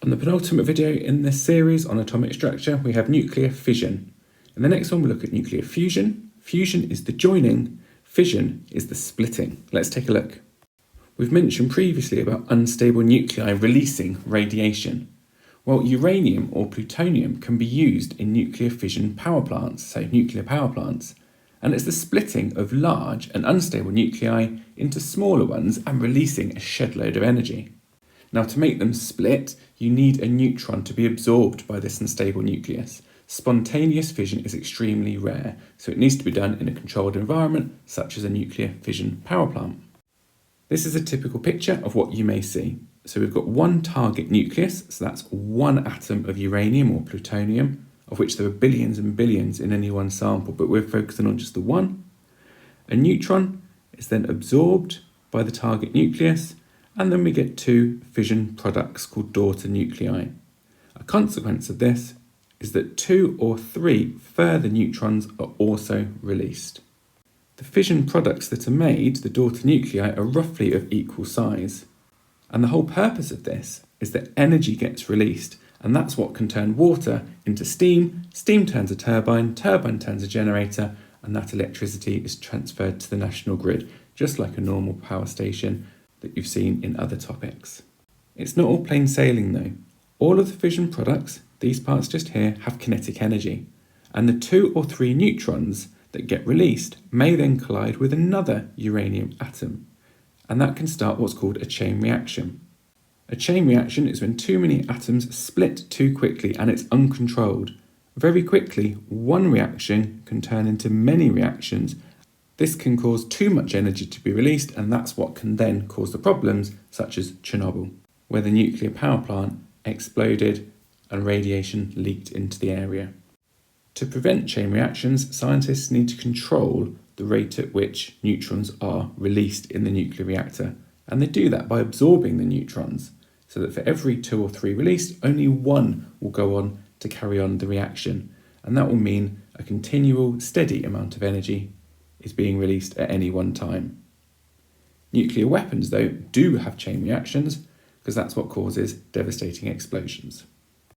On the penultimate video in this series on atomic structure, we have nuclear fission. In the next one, we'll look at nuclear fusion. Fusion is the joining, fission is the splitting. Let's take a look. We've mentioned previously about unstable nuclei releasing radiation. Well, uranium or plutonium can be used in nuclear fission power plants, so nuclear power plants. And it's the splitting of large and unstable nuclei into smaller ones and releasing a shed load of energy. Now, to make them split, you need a neutron to be absorbed by this unstable nucleus. Spontaneous fission is extremely rare, so it needs to be done in a controlled environment, such as a nuclear fission power plant. This is a typical picture of what you may see. So we've got one target nucleus, so that's one atom of uranium or plutonium, of which there are billions and billions in any one sample, but we're focusing on just the one. A neutron is then absorbed by the target nucleus, and then we get two fission products called daughter nuclei. A consequence of this is that 2 or 3 further neutrons are also released. The fission products that are made, the daughter nuclei, are roughly of equal size. And the whole purpose of this is that energy gets released, and that's what can turn water into steam, steam turns a turbine, turbine turns a generator, and that electricity is transferred to the national grid, just like a normal power station that you've seen in other topics. It's not all plain sailing though. All of the fission products, these parts just here, have kinetic energy, and the 2 or 3 neutrons that get released may then collide with another uranium atom, and that can start what's called a chain reaction. A chain reaction is when too many atoms split too quickly and it's uncontrolled. Very quickly, one reaction can turn into many reactions. This can cause too much energy to be released, and that's what can then cause the problems such as Chernobyl, where the nuclear power plant exploded and radiation leaked into the area. To prevent chain reactions, scientists need to control the rate at which neutrons are released in the nuclear reactor, and they do that by absorbing the neutrons, so that for every 2 or 3 released, only 1 will go on to carry on the reaction, and that will mean a continual, steady amount of energy is being released at any one time. Nuclear weapons, though, do have chain reactions, because that's what causes devastating explosions.